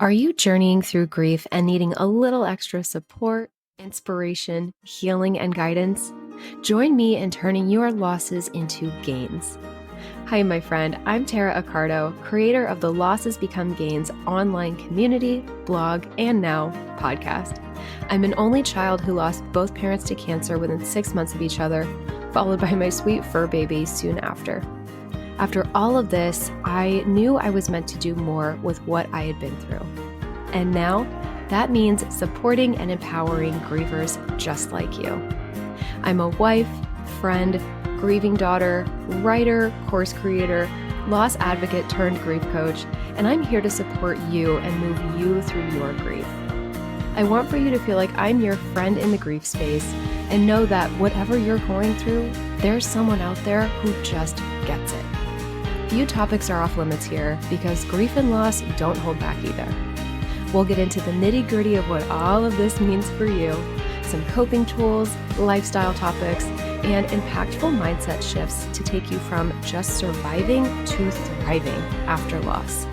Are you journeying through grief and needing a little extra support, inspiration, healing, and guidance? Join me in turning your losses into gains. Hi, my friend. I'm Tara Accardo, creator of the Losses Become Gains online community, blog, and now podcast. I'm an only child who lost both parents to cancer within 6 months of each other, followed by my sweet fur baby soon after. After all of this, I knew I was meant to do more with what I had been through. And now, that means supporting and empowering grievers just like you. I'm a wife, friend, grieving daughter, writer, course creator, loss advocate turned grief coach, and I'm here to support you and move you through your grief. I want for you to feel like I'm your friend in the grief space and know that whatever you're going through, there's someone out there who just gets it. Few topics are off limits here because grief and loss don't hold back either. We'll get into the nitty-gritty of what all of this means for you, some coping tools, lifestyle topics, and impactful mindset shifts to take you from just surviving to thriving after loss.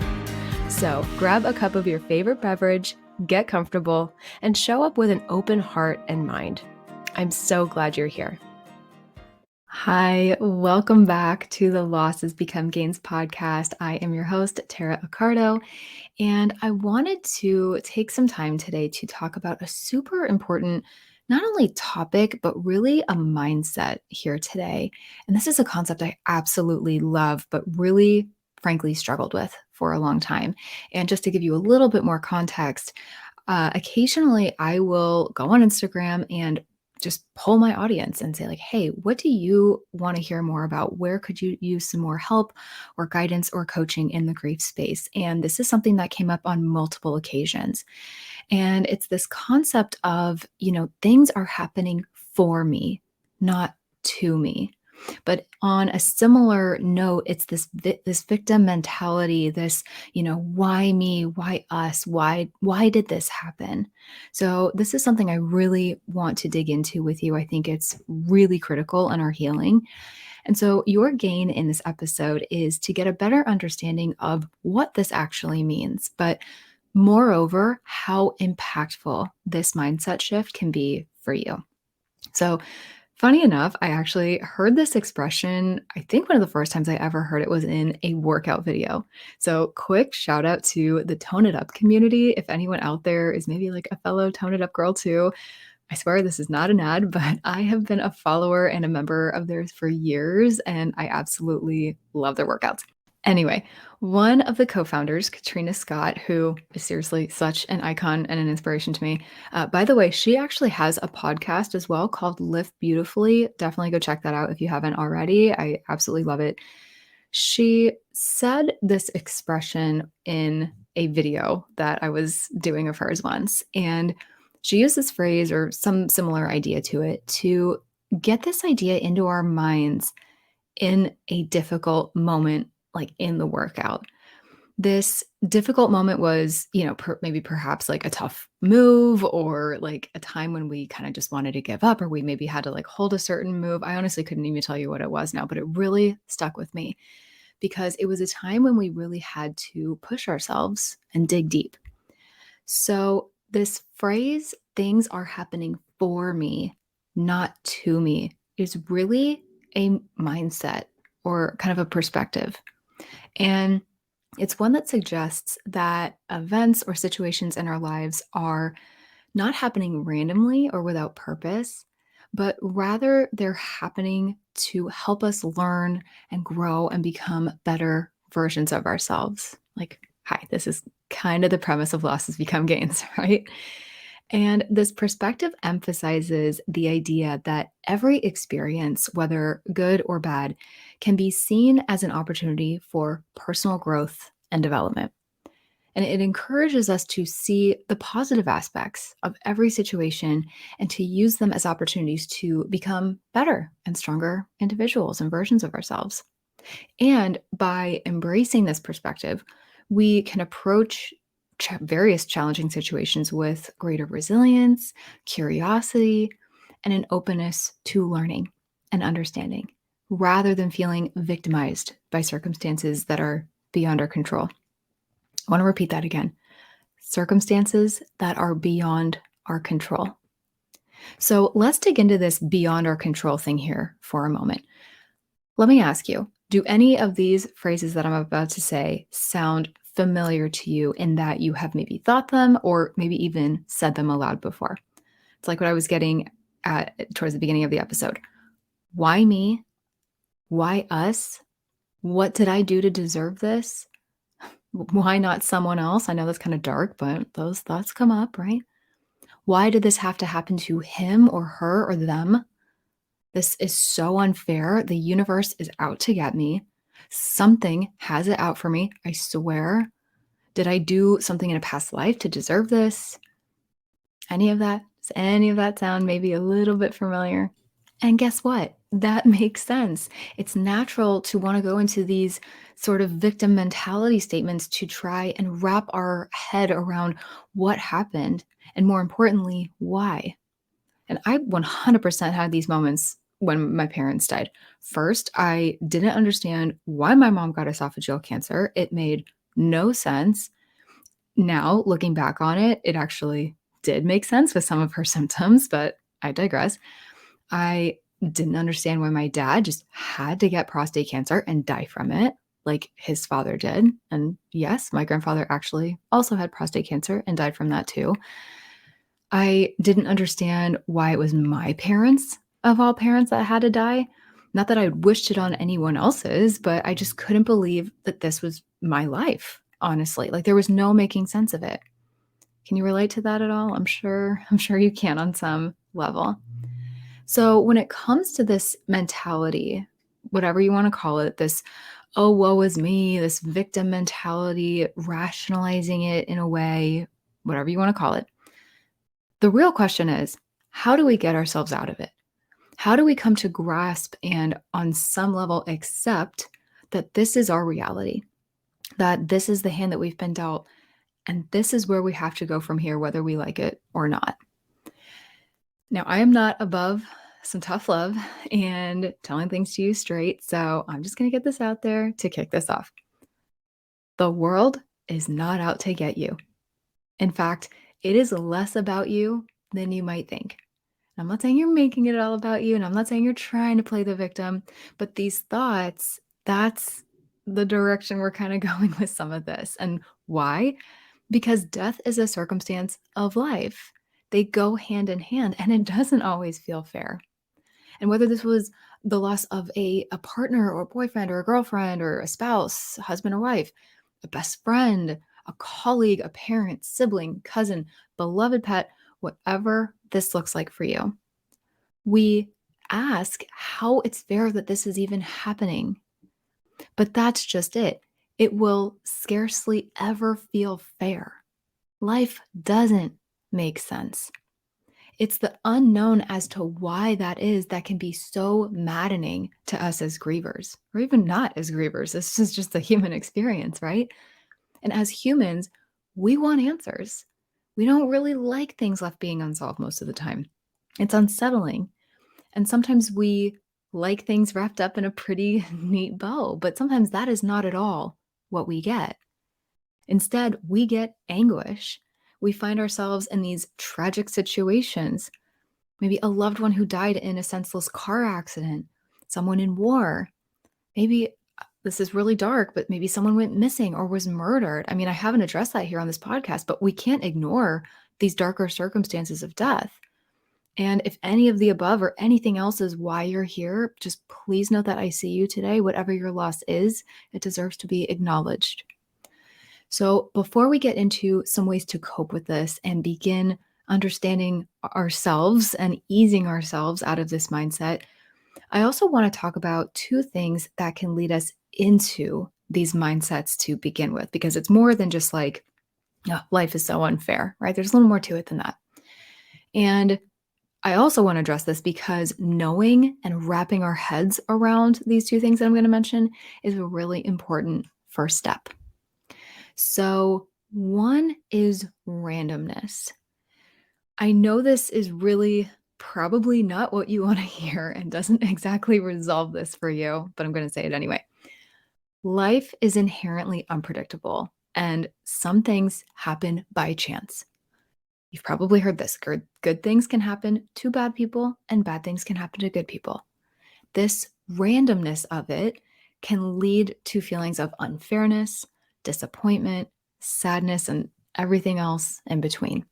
So grab a cup of your favorite beverage, get comfortable, and show up with an open heart and mind. I'm so glad you're here. Hi, welcome back to the Losses Become Gains podcast. I am your host, Tara Accardo, and I wanted to take some time today to talk about a super important, not only topic, but really a mindset here today. And this is a concept I absolutely love, but really, frankly, struggled with for a long time. And just to give you a little bit more context, occasionally I will go on Instagram and just poll my audience and say like, hey, what do you want to hear more about? Where could you use some more help or guidance or coaching in the grief space? And this is something that came up on multiple occasions. And it's this concept of, things are happening for me, not to me. But on a similar note, it's this victim mentality, this, why me, why us, why did this happen? So this is something I really want to dig into with you. I think it's really critical in our healing. And so your gain in this episode is to get a better understanding of what this actually means, but moreover, how impactful this mindset shift can be for you. So funny enough, I actually heard this expression. I think one of the first times I ever heard it was in a workout video. So quick shout out to the Tone It Up community. If anyone out there is maybe like a fellow Tone It Up girl too, I swear this is not an ad, but I have been a follower and a member of theirs for years, and I absolutely love their workouts. Anyway, one of the co-founders, Katrina Scott, who is seriously such an icon and an inspiration to me. By the way, she actually has a podcast as well called Live Beautifully. Definitely go check that out if you haven't already. I absolutely love it. She said this expression in a video that I was doing of hers once, and she used this phrase or some similar idea to it to get this idea into our minds in a difficult moment, like in the workout. This difficult moment was, maybe perhaps like a tough move or like a time when we kind of just wanted to give up or we maybe had to like hold a certain move. I honestly couldn't even tell you what it was now, but it really stuck with me because it was a time when we really had to push ourselves and dig deep. So this phrase, things are happening for me, not to me, is really a mindset or kind of a perspective. And it's one that suggests that events or situations in our lives are not happening randomly or without purpose, but rather they're happening to help us learn and grow and become better versions of ourselves. Like, hi, this is kind of the premise of Losses Become Gains, right? And this perspective emphasizes the idea that every experience, whether good or bad, can be seen as an opportunity for personal growth and development. And it encourages us to see the positive aspects of every situation and to use them as opportunities to become better and stronger individuals and versions of ourselves. And by embracing this perspective, we can approach various challenging situations with greater resilience, curiosity, and an openness to learning and understanding, rather than feeling victimized by circumstances that are beyond our control. I want to repeat that again. circumstances that are beyond our control. So let's dig into this beyond our control thing here for a moment. Let me ask you, do any of these phrases that I'm about to say sound familiar to you in that you have maybe thought them or maybe even said them aloud before? It's like what I was getting at towards the beginning of the episode. Why me? Why us? What did I do to deserve this? Why not someone else? I know that's kind of dark, but those thoughts come up, right? Why did this have to happen to him or her or them? This is so unfair. The universe is out to get me. Something has it out for me, I swear. Did I do something in a past life to deserve this? Any of that? Does any of that sound maybe a little bit familiar? And guess what? That makes sense. It's natural to want to go into these sort of victim mentality statements to try and wrap our head around what happened, and more importantly, why. And I 100% had these moments when my parents died. First, I didn't understand why my mom got esophageal cancer. It made no sense. Now, looking back on it, it actually did make sense with some of her symptoms, but I digress. I didn't understand why my dad just had to get prostate cancer and die from it, like his father did. And yes, my grandfather actually also had prostate cancer and died from that too. I didn't understand why it was my parents, of all parents, that had to die. Not that I wished it on anyone else's, but I just couldn't believe that this was my life, honestly. Like there was no making sense of it. Can you relate to that at all? I'm sure you can on some level. So when it comes to this mentality, whatever you want to call it, this, oh, woe is me, this victim mentality, rationalizing it in a way, whatever you want to call it, the real question is, how do we get ourselves out of it? How do we come to grasp and on some level accept that this is our reality, that this is the hand that we've been dealt, and this is where we have to go from here, whether we like it or not? Now, I am not above some tough love and telling things to you straight, so I'm just going to get this out there to kick this off. The world is not out to get you. In fact, it is less about you than you might think. I'm not saying you're making it all about you, and I'm not saying you're trying to play the victim, but these thoughts, that's the direction we're kind of going with some of this. And why? Because death is a circumstance of life. They go hand in hand, and it doesn't always feel fair. And whether this was the loss of a partner or boyfriend or a girlfriend or a spouse, husband or wife, a best friend, a colleague, a parent, sibling, cousin, beloved pet, whatever this looks like for you, we ask how it's fair that this is even happening. But that's just it. It will scarcely ever feel fair. Life doesn't make sense. It's the unknown as to why that is that can be so maddening to us as grievers, or even not as grievers. This is just the human experience, right? And as humans, we want answers. We don't really like things left being unsolved most of the time. It's unsettling. And sometimes we like things wrapped up in a pretty neat bow, but sometimes that is not at all what we get. Instead, we get anguish. We find ourselves in these tragic situations. Maybe a loved one who died in a senseless car accident, someone in war. Maybe this is really dark, but maybe someone went missing or was murdered. I mean, I haven't addressed that here on this podcast, but we can't ignore these darker circumstances of death. And if any of the above or anything else is why you're here, just please note that I see you today. Whatever your loss is, it deserves to be acknowledged. So before we get into some ways to cope with this and begin understanding ourselves and easing ourselves out of this mindset, I also want to talk about two things that can lead us into these mindsets to begin with, because it's more than just like, oh, life is so unfair, right? There's a little more to it than that. And I also want to address this because knowing and wrapping our heads around these two things that I'm going to mention is a really important first step. So one is randomness. I know this is really probably not what you want to hear and doesn't exactly resolve this for you, but I'm going to say it anyway. Life is inherently unpredictable. And some things happen by chance. You've probably heard this. Good things can happen to bad people, and bad things can happen to good people. This randomness of it can lead to feelings of unfairness, disappointment, sadness, and everything else in between.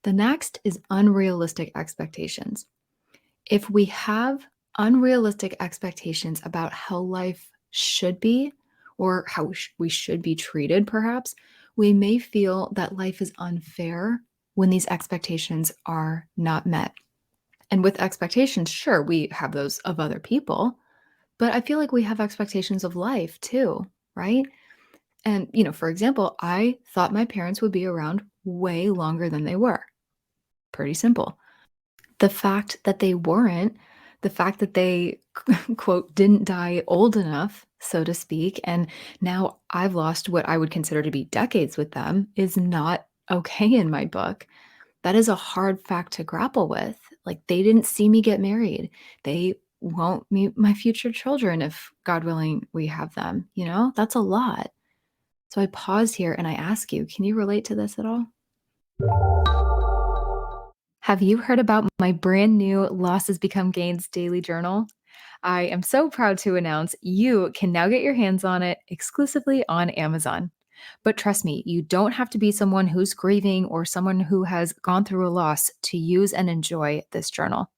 The next is unrealistic expectations. If we have unrealistic expectations about how life should be or how we should be treated, perhaps, we may feel that life is unfair when these expectations are not met. And with expectations, sure, we have those of other people, but I feel like we have expectations of life too, right? And, for example, I thought my parents would be around way longer than they were. Pretty simple. The fact that they weren't, the fact that they, quote, didn't die old enough, so to speak, and now I've lost what I would consider to be decades with them is not okay in my book. That is a hard fact to grapple with. Like, they didn't see me get married. They won't meet my future children if, God willing, we have them. That's a lot. So I pause here and I ask you, can you relate to this at all? Have you heard about my brand new Losses Become Gains daily journal? I am so proud to announce you can now get your hands on it exclusively on Amazon. But trust me, you don't have to be someone who's grieving or someone who has gone through a loss to use and enjoy this journal.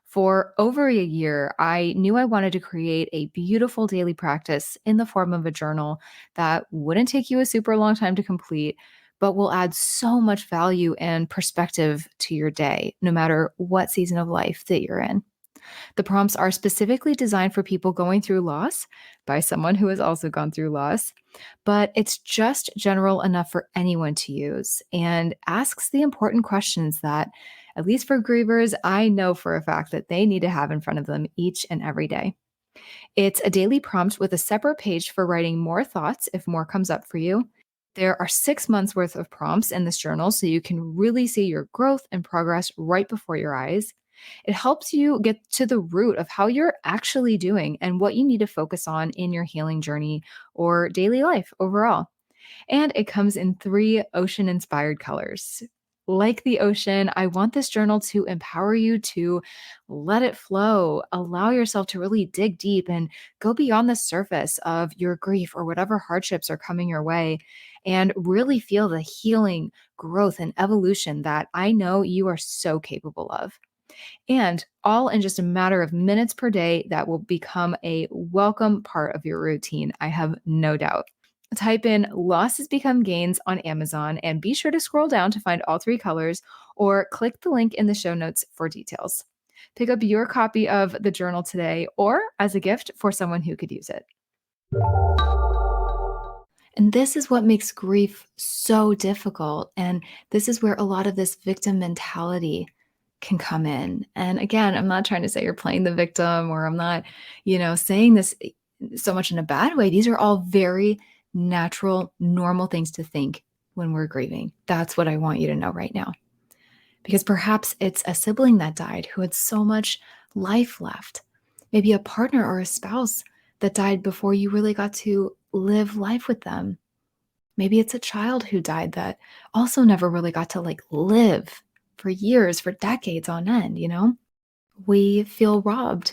For over a year, I knew I wanted to create a beautiful daily practice in the form of a journal that wouldn't take you a super long time to complete, but will add so much value and perspective to your day, no matter what season of life that you're in. The prompts are specifically designed for people going through loss by someone who has also gone through loss, but it's just general enough for anyone to use and asks the important questions that, at least for grievers, I know for a fact that they need to have in front of them each and every day. It's a daily prompt with a separate page for writing more thoughts if more comes up for you. There are 6 months worth of prompts in this journal, so you can really see your growth and progress right before your eyes. It helps you get to the root of how you're actually doing and what you need to focus on in your healing journey or daily life overall. And it comes in 3 ocean-inspired colors. Like the ocean, I want this journal to empower you to let it flow, allow yourself to really dig deep and go beyond the surface of your grief or whatever hardships are coming your way, and really feel the healing, growth, and evolution that I know you are so capable of. And all in just a matter of minutes per day, that will become a welcome part of your routine. I have no doubt. Type in Losses Become Gains on Amazon and be sure to scroll down to find all 3 colors or click the link in the show notes for details. Pick up your copy of the journal today or as a gift for someone who could use it. And this is what makes grief so difficult. And this is where a lot of this victim mentality can come in. And again, I'm not trying to say you're playing the victim or I'm not, saying this so much in a bad way. These are all very natural, normal things to think when we're grieving. That's what I want you to know right now. Because perhaps it's a sibling that died who had so much life left, maybe a partner or a spouse that died before you really got to live life with them. Maybe it's a child who died that also never really got to live for years, for decades on end. We feel robbed.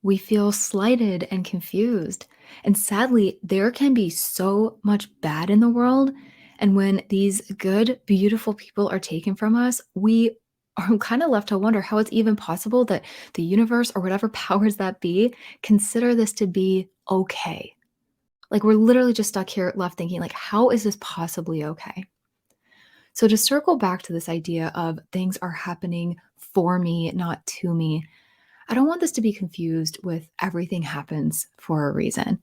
We feel slighted and confused. And sadly, there can be so much bad in the world. And when these good, beautiful people are taken from us, we are kind of left to wonder how it's even possible that the universe or whatever powers that be consider this to be okay. Like, we're literally just stuck here left thinking, how is this possibly okay? So to circle back to this idea of things are happening for me, not to me, I don't want this to be confused with everything happens for a reason.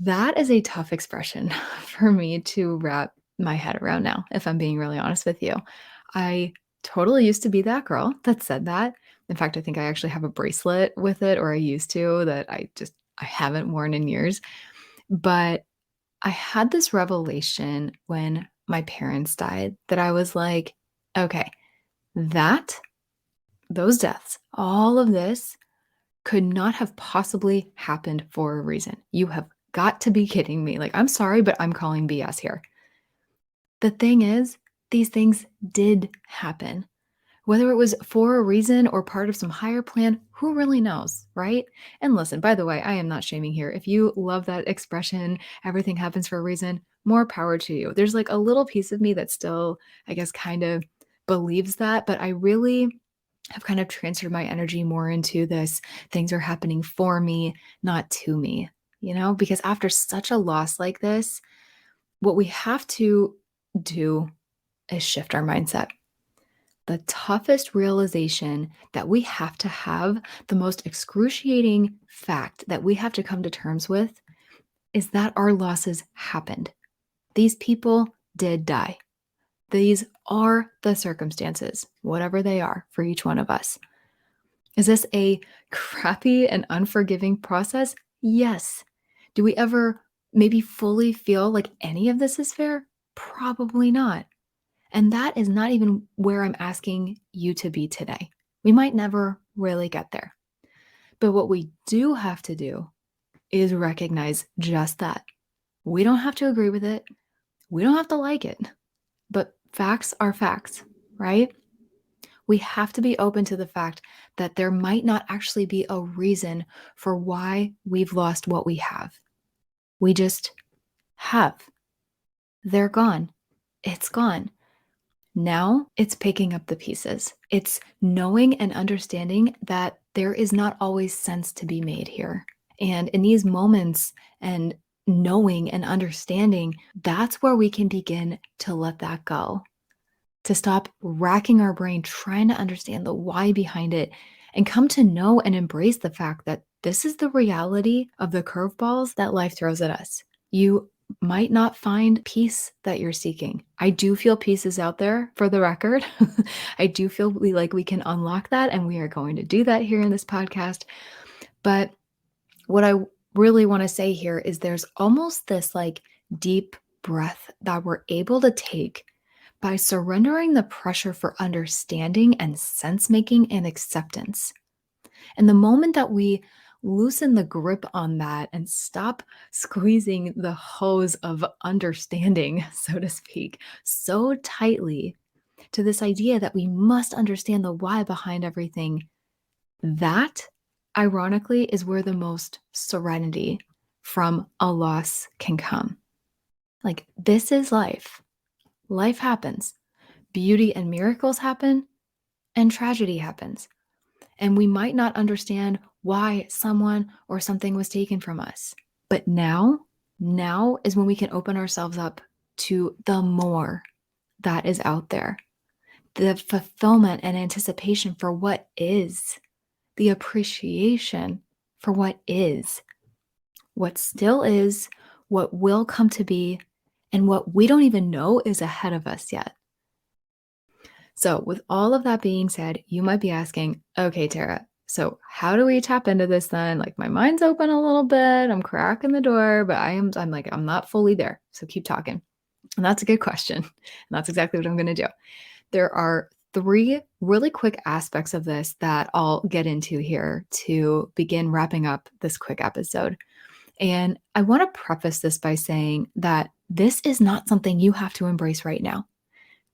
That is a tough expression for me to wrap my head around now, if I'm being really honest with you. I totally used to be that girl that said that. In fact, I think I actually have a bracelet with it, or I used to, that I haven't worn in years. But I had this revelation when my parents died that I was like, okay, that, those deaths, all of this could not have possibly happened for a reason. You have got to be kidding me. Like, I'm sorry, but I'm calling BS here. The thing is, these things did happen. Whether it was for a reason or part of some higher plan, who really knows, right? And listen, by the way, I am not shaming here. If you love that expression, everything happens for a reason, more power to you. There's like a little piece of me that still, I guess, kind of believes that, but I really have kind of transferred my energy more into this things are happening for me, not to me, because after such a loss like this, what we have to do is shift our mindset. The toughest realization that we have to have, the most excruciating fact that we have to come to terms with, is that our losses happened. These people did die. These are the circumstances, whatever they are for each one of us. Is this a crappy and unforgiving process? Yes. Do we ever maybe fully feel like any of this is fair? Probably not. And that is not even where I'm asking you to be today. We might never really get there. But what we do have to do is recognize just that. We don't have to agree with it. We don't have to like it. But facts are facts, right? We have to be open to the fact that there might not actually be a reason for why we've lost what we have. We just have. They're gone. It's gone. Now it's picking up the pieces. It's knowing and understanding that there is not always sense to be made here. And in these moments and knowing and understanding, that's where we can begin to let that go, to stop racking our brain trying to understand the why behind it and come to know and embrace the fact that this is the reality of the curveballs that life throws at us. You might not find peace that you're seeking. I do feel peace is out there, for the record. I do feel like we can unlock that, and we are going to do that here in this podcast. But what I really want to say here is there's almost this like deep breath that we're able to take by surrendering the pressure for understanding and sense making and acceptance. And the moment that we loosen the grip on that and stop squeezing the hose of understanding, so to speak, so tightly to this idea that we must understand the why behind everything, that ironically is where the most serenity from a loss can come. Like, this is life. Life happens. Beauty and miracles happen, and tragedy happens. And we might not understand why someone or something was taken from us. But now is when we can open ourselves up to the more that is out there. The fulfillment and anticipation for what is, the appreciation for what is, what still is, what will come to be, and what we don't even know is ahead of us yet. So, with all of that being said, you might be asking, okay, Tara, so how do we tap into this then? Like, my mind's open a little bit, I'm cracking the door, but I'm not fully there. So keep talking. And that's a good question. And that's exactly what I'm going to do. There are 3 really quick aspects of this that I'll get into here to begin wrapping up this quick episode. And I want to preface this by saying that this is not something you have to embrace right now.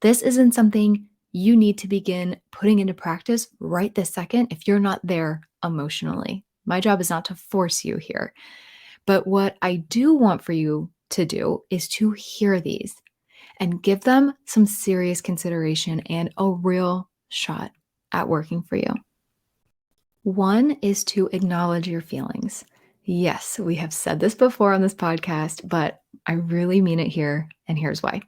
This isn't something you need to begin putting into practice right this second if you're not there emotionally. My job is not to force you here. But what I do want for you to do is to hear these and give them some serious consideration and a real shot at working for you. 1 is to acknowledge your feelings. Yes, we have said this before on this podcast, but I really mean it here, and here's why.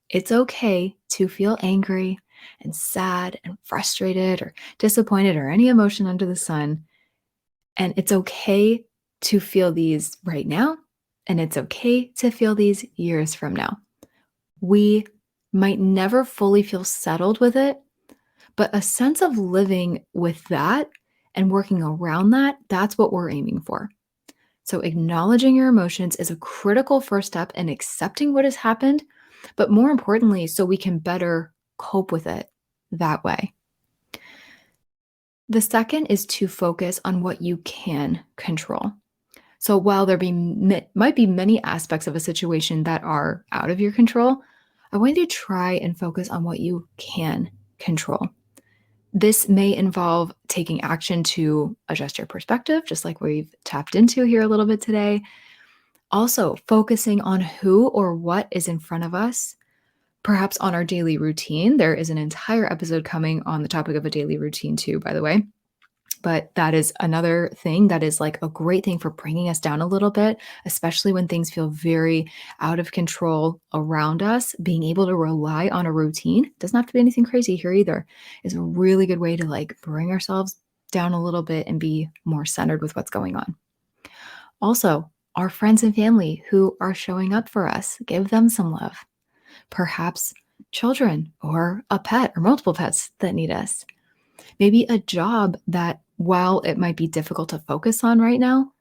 It's okay to feel angry and sad and frustrated or disappointed or any emotion under the sun. And it's okay to feel these right now. And it's okay to feel these years from now. We might never fully feel settled with it, but a sense of living with that and working around that, that's what we're aiming for. So acknowledging your emotions is a critical first step in accepting what has happened, but more importantly, so we can better cope with it that way. The second is to focus on what you can control. So while might be many aspects of a situation that are out of your control, I want you to try and focus on what you can control. This may involve taking action to adjust your perspective, just like we've tapped into here a little bit today. Also, focusing on who or what is in front of us, perhaps on our daily routine. There is an entire episode coming on the topic of a daily routine, too, by the way. But that is another thing that is like a great thing for bringing us down a little bit, especially when things feel very out of control around us. Being able to rely on a routine, doesn't have to be anything crazy here either, is a really good way to like bring ourselves down a little bit and be more centered with what's going on. Also, our friends and family who are showing up for us, give them some love. Perhaps children or a pet or multiple pets that need us. Maybe a job that, while it might be difficult to focus on right now,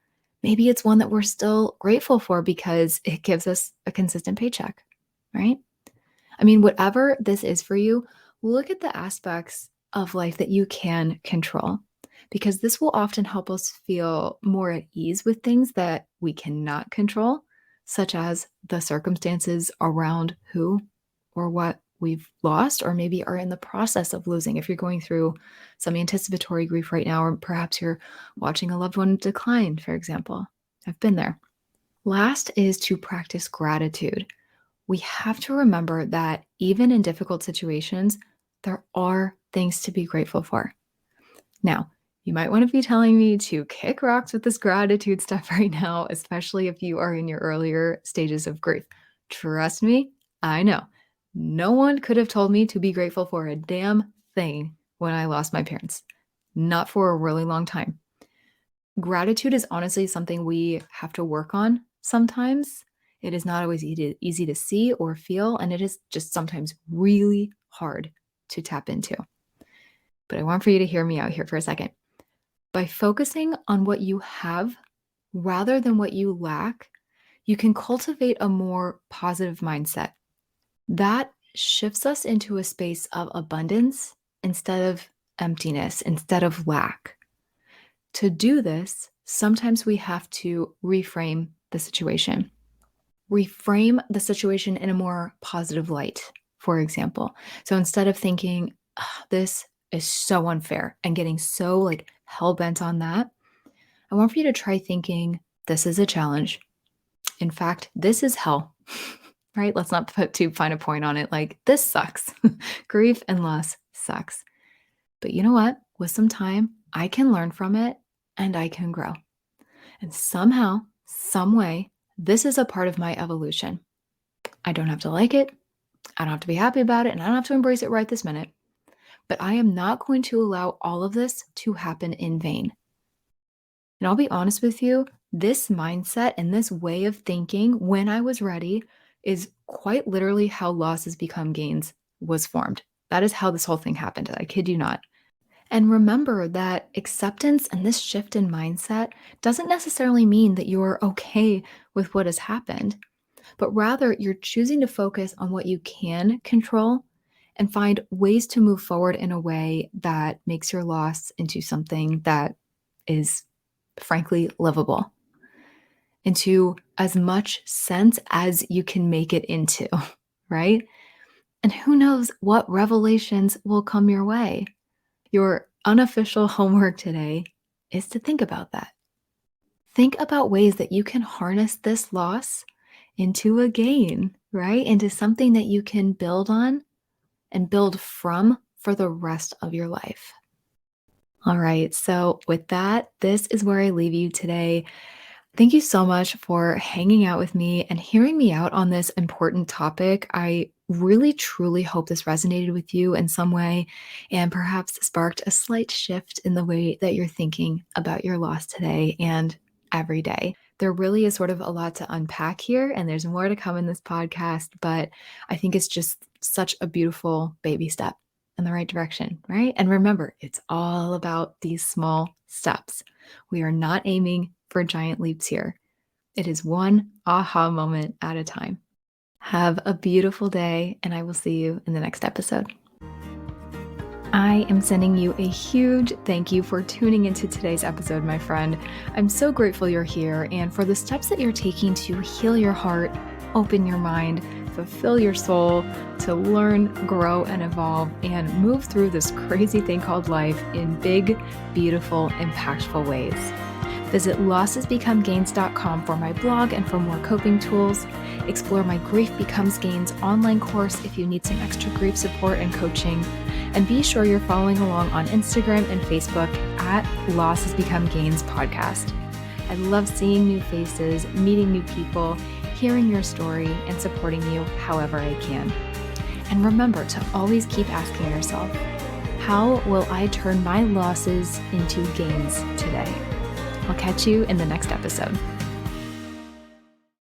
maybe it's one that we're still grateful for because it gives us a consistent paycheck, right? I mean, whatever this is for you, look at the aspects of life that you can control, because this will often help us feel more at ease with things that we cannot control, such as the circumstances around who or what we've lost, or maybe are in the process of losing. If you're going through some anticipatory grief right now, or perhaps you're watching a loved one decline, for example. I've been there. Last is to practice gratitude. We have to remember that even in difficult situations, there are things to be grateful for. Now, you might want to be telling me to kick rocks with this gratitude stuff right now, especially if you are in your earlier stages of grief. Trust me, I know. No one could have told me to be grateful for a damn thing when I lost my parents. Not for a really long time. Gratitude is honestly something we have to work on sometimes. It is not always easy to see or feel, and it is just sometimes really hard to tap into. But I want for you to hear me out here for a second. By focusing on what you have rather than what you lack, you can cultivate a more positive mindset. That shifts us into a space of abundance instead of emptiness, instead of lack. To do this, sometimes we have to reframe the situation. Reframe the situation in a more positive light, for example. So instead of thinking, this is so unfair and getting so like hell bent on that, I want for you to try thinking, this is a challenge. In fact, this is hell, right? Let's not put too fine a point on it. Like, this sucks. Grief and loss sucks. But you know what? With some time, I can learn from it and I can grow. And somehow, some way, this is a part of my evolution. I don't have to like it. I don't have to be happy about it. And I don't have to embrace it right this minute. But I am not going to allow all of this to happen in vain. And I'll be honest with you, this mindset and this way of thinking when I was ready is quite literally how losses become gains was formed. That is how this whole thing happened. I kid you not. And remember that acceptance and this shift in mindset doesn't necessarily mean that you're okay with what has happened, but rather you're choosing to focus on what you can control and find ways to move forward in a way that makes your loss into something that is frankly livable, into as much sense as you can make it into, right? And who knows what revelations will come your way. Your unofficial homework today is to think about that. Think about ways that you can harness this loss into a gain, right? Into something that you can build on and build from for the rest of your life. All right, so with that, this is where I leave you today. Thank you so much for hanging out with me and hearing me out on this important topic. I really, truly hope this resonated with you in some way and perhaps sparked a slight shift in the way that you're thinking about your loss today and every day. There really is sort of a lot to unpack here, and there's more to come in this podcast, but I think it's just such a beautiful baby step in the right direction, right? And remember, it's all about these small steps. We are not aiming for giant leaps here. It is one aha moment at a time. Have a beautiful day, and I will see you in the next episode. I am sending you a huge thank you for tuning into today's episode, my friend. I'm so grateful you're here and for the steps that you're taking to heal your heart, open your mind, fulfill your soul, to learn, grow, and evolve, and move through this crazy thing called life in big, beautiful, impactful ways. Visit lossesbecomegains.com for my blog and for more coping tools. Explore my Grief Becomes Gains online course if you need some extra grief support and coaching. And be sure you're following along on Instagram and Facebook at Losses Become Gains podcast. I love seeing new faces, meeting new people, hearing your story, and supporting you however I can. And remember to always keep asking yourself, how will I turn my losses into gains today? I'll catch you in the next episode.